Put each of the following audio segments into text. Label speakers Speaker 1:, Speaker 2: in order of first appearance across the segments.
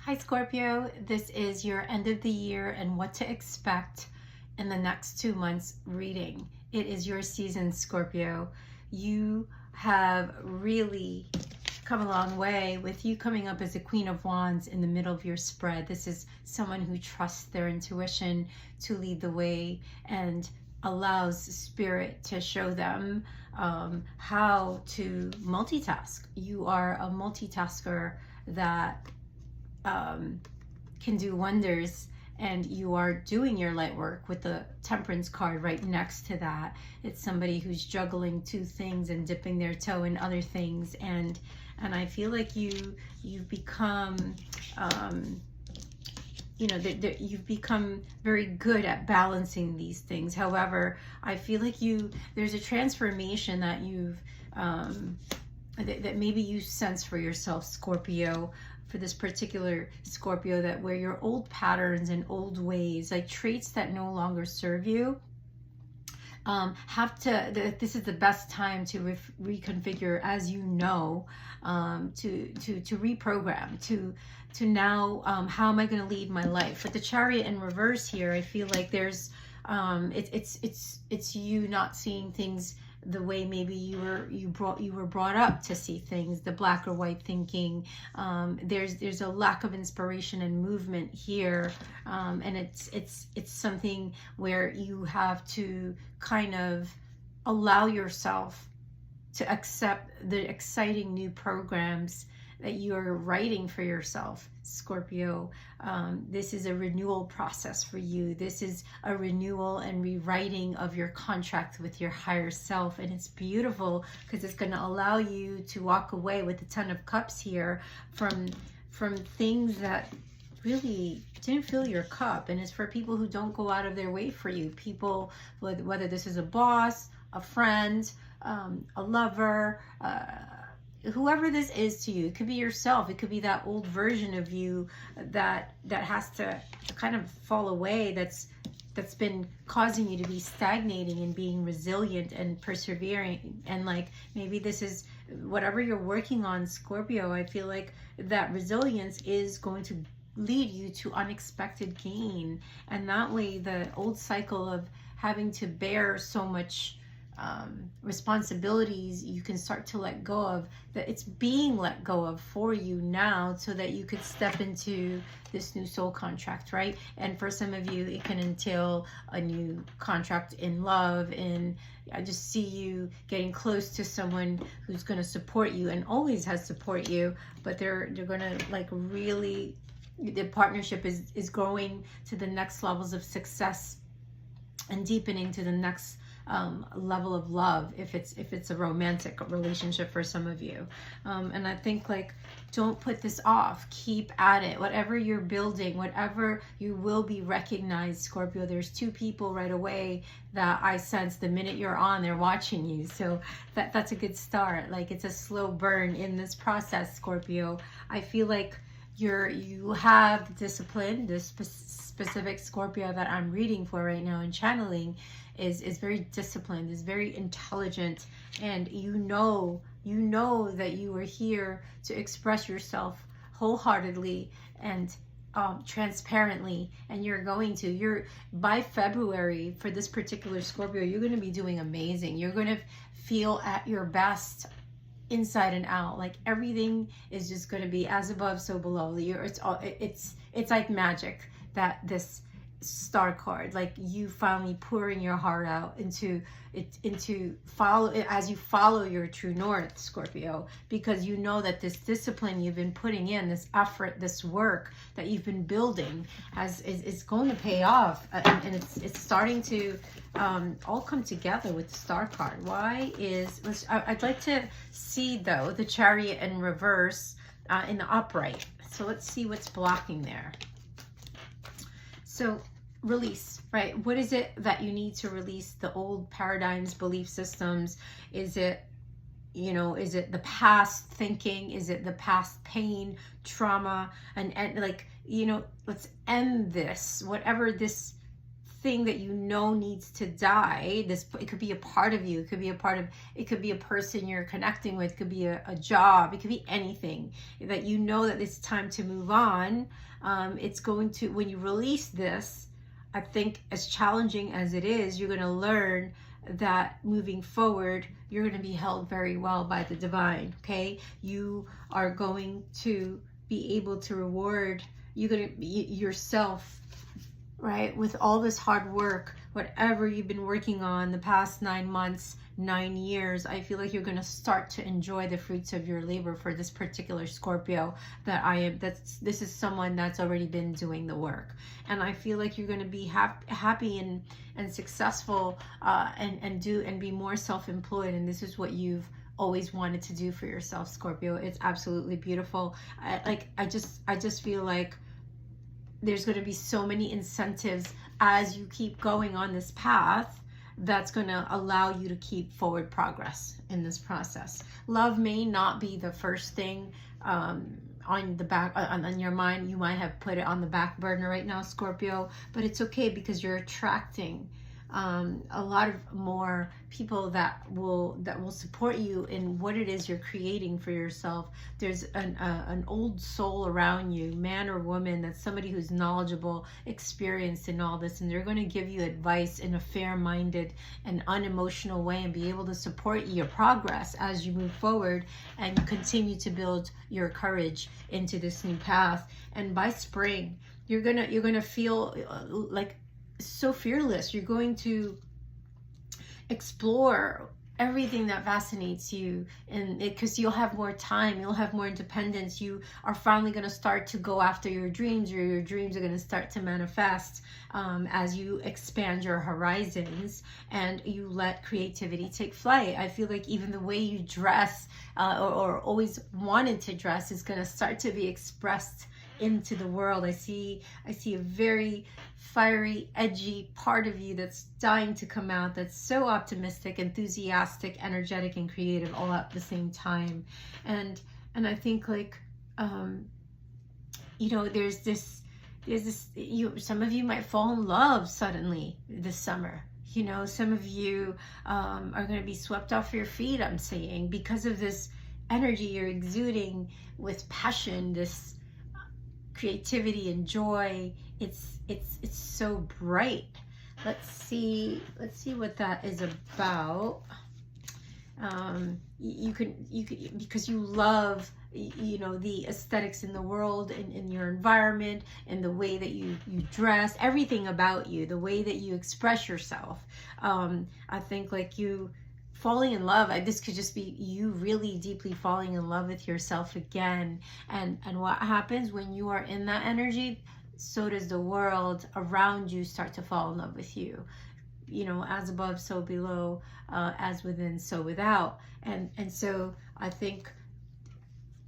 Speaker 1: Hi Scorpio, this is your end of the year and what to expect in the next 2 months reading. It is your season, Scorpio. You have really come a long way with you coming up as a Queen of Wands in the middle of your spread. This is someone who trusts their intuition to lead the way and allows spirit to show them how to multitask. You are a multitasker that can do wonders, and you are doing your light work with the Temperance card right next to that. It's somebody who's juggling two things and dipping their toe in other things, and I feel like you've become you've become very good at balancing these things. However, I feel like there's a transformation that you've that maybe you sense for yourself, Scorpio, for this particular Scorpio, that where your old patterns and old ways, like traits that no longer serve you, this is the best time to reconfigure, as you know, to reprogram, to now, how am I going to lead my life? With the Chariot in reverse here, I feel like there's it's you not seeing things the way maybe you were brought up to see things, the black or white thinking. There's a lack of inspiration and movement here, and it's something where you have to kind of allow yourself to accept the exciting new programs that you're writing for yourself, Scorpio. This is a renewal process for you. This is a renewal and rewriting of your contract with your higher self. And it's beautiful because it's going to allow you to walk away with the Ten of Cups here from things that really didn't fill your cup. And it's for people who don't go out of their way for you. People, whether this is a boss, a friend, a lover, whoever this is to you. It could be yourself. It could be that old version of you that has to kind of fall away, that's been causing you to be stagnating and being resilient and persevering. And like, maybe this is whatever you're working on, Scorpio. I feel like that resilience is going to lead you to unexpected gain, and that way the old cycle of having to bear so much responsibilities, you can start to let go of, that it's being let go of for you now, so that you could step into this new soul contract, right? And for some of you, it can entail a new contract in love, and I just see you getting close to someone who's going to support you and always has support you, but they're going to like really, the partnership is growing to the next levels of success and deepening to the next level of love, if it's a romantic relationship for some of you. And I think, like, don't put this off. Keep at it. Whatever you're building, whatever, you will be recognized, Scorpio. There's two people right away that I sense the minute you're on, they're watching you. So that's a good start. Like, it's a slow burn in this process, Scorpio. I feel like you have discipline. This specific Scorpio that I'm reading for right now and channeling is very disciplined, is very intelligent, and you know that you are here to express yourself wholeheartedly and transparently, and you're by February, for this particular Scorpio, you're going to be doing amazing. You're going to feel at your best inside and out. Like, everything is just going to be as above, so below. It's like magic, that this star card, like you finally pouring your heart out into follow as you follow your true north, Scorpio, because you know that this discipline you've been putting in, this effort, this work that you've been building is going to pay off, and it's starting to all come together with the star card. I'd like to see, though, the Chariot in reverse in the upright. So let's see what's blocking there. So release, right? What is it that you need to release? The old paradigms, belief systems? Is it the past thinking? Is it the past pain, trauma? And like, let's end this, whatever this thing that you know needs to die. It could be a part of you. It could be a person you're connecting with. It could be a job. It could be anything that you know that it's time to move on. It's going to, when you release this, I think as challenging as it is, you're going to learn that moving forward, you're going to be held very well by the divine. Okay. You are going to be able to reward yourself, right, with all this hard work, whatever you've been working on the past 9 months, 9 years. I feel like you're going to start to enjoy the fruits of your labor for this particular Scorpio this is someone that's already been doing the work. And I feel like you're going to be happy and successful, and be more self-employed. And this is what you've always wanted to do for yourself, Scorpio. It's absolutely beautiful. I just feel like there's going to be so many incentives as you keep going on this path that's going to allow you to keep forward progress in this process. Love may not be the first thing on your mind. You might have put it on the back burner right now, Scorpio, but it's okay, because you're attracting a lot of more people that will support you in what it is you're creating for yourself. There's an old soul around you, man or woman, that's somebody who's knowledgeable, experienced in all this, and they're going to give you advice in a fair-minded and unemotional way, and be able to support your progress as you move forward and continue to build your courage into this new path. And by spring, you're gonna feel like so fearless. You're going to explore everything that fascinates you, and because you'll have more time, you'll have more independence. You are finally going to start to go after your dreams, or your dreams are going to start to manifest as you expand your horizons and you let creativity take flight. I feel like even the way you dress, or always wanted to dress, is going to start to be expressed into the world. I see a very fiery, edgy part of you that's dying to come out, that's so optimistic, enthusiastic, energetic, and creative all at the same time. And I think, like, there's this some of you might fall in love suddenly this summer. Some of you are going to be swept off your feet, I'm saying, because of this energy you're exuding with passion, this creativity and joy. It's so bright. Let's see what that is about. You could, because you love the aesthetics in the world, in your environment, and the way that you dress, everything about you, the way that you express yourself. I think, like, you falling in love, this could just be you really deeply falling in love with yourself again. And what happens when you are in that energy, so does the world around you start to fall in love with you. As above, so below, as within, so without. And so I think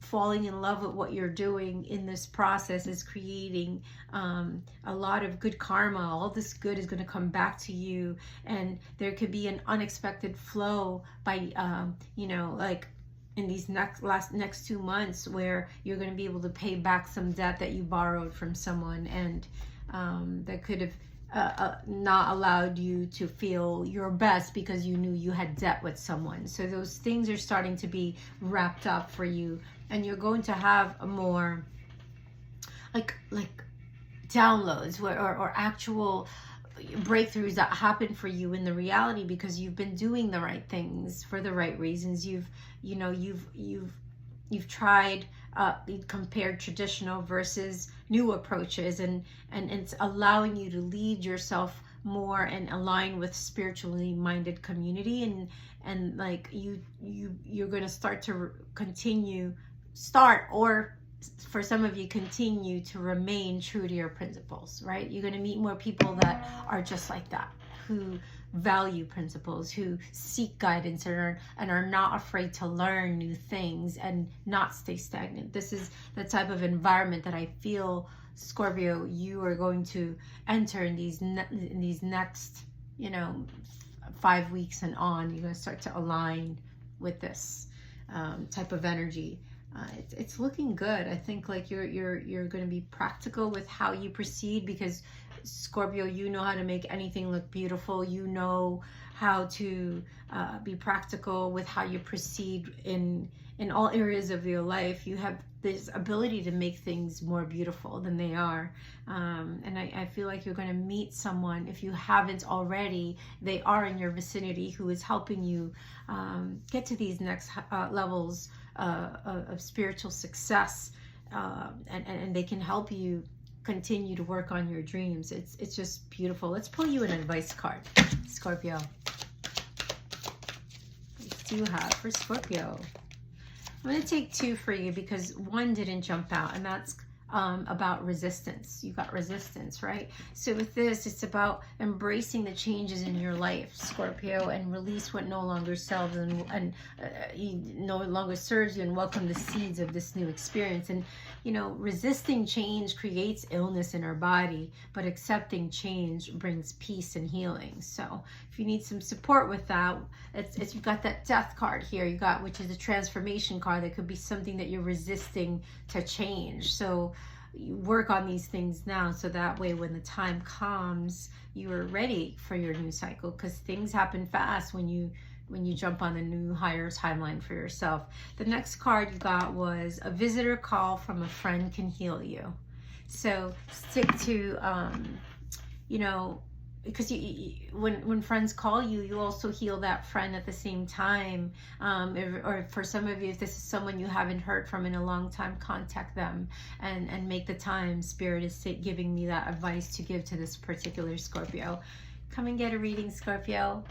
Speaker 1: falling in love with what you're doing in this process is creating a lot of good karma. All this good is going to come back to you, and there could be an unexpected flow by like in these next 2 months, where you're going to be able to pay back some debt that you borrowed from someone, and that could have not allowed you to feel your best because you knew you had debt with someone. So those things are starting to be wrapped up for you, and you're going to have a more like downloads or actual breakthroughs that happen for you in the reality, because you've been doing the right things for the right reasons. You've tried compared traditional versus new approaches, and it's allowing you to lead yourself more and align with spiritually minded community, and like you're going to start to or for some of you continue to remain true to your principles, right? You're going to meet more people that are just like that, who value principles, who seek guidance, and are not afraid to learn new things and not stay stagnant. This is the type of environment that I feel, Scorpio, you are going to enter in these next 5 weeks and on. You're going to start to align with this type of energy. It's looking good. I think, like, you're going to be practical with how you proceed, because Scorpio, you know how to make anything look beautiful. You know how to be practical with how you proceed in all areas of your life. You have this ability to make things more beautiful than they are. And I feel like you're going to meet someone, if you haven't already, they are in your vicinity, who is helping you get to these next levels of spiritual success. And they can help you continue to work on your dreams. It's just beautiful. Let's pull you an advice card, Scorpio. What do you have for Scorpio? I'm going to take 2 for you because 1 didn't jump out, and that's about resistance. You got resistance, right? So with this, it's about embracing the changes in your life, Scorpio, and release what no longer serves and no longer serves you, and welcome the seeds of this new experience. And you know, resisting change creates illness in our body, but accepting change brings peace and healing. So if you need some support with that, it's you've got that death card here, you got, which is a transformation card. That could be something that you're resisting to change. So you work on these things now, so that way when the time comes, you are ready for your new cycle, because things happen fast when you jump on the new higher timeline for yourself. The next card you got was a visitor call from a friend can heal you. So stick to, you know, because when friends call you, you also heal that friend at the same time. Or for some of you, if this is someone you haven't heard from in a long time, contact them and make the time. Spirit is giving me that advice to give to this particular Scorpio. Come and get a reading, Scorpio.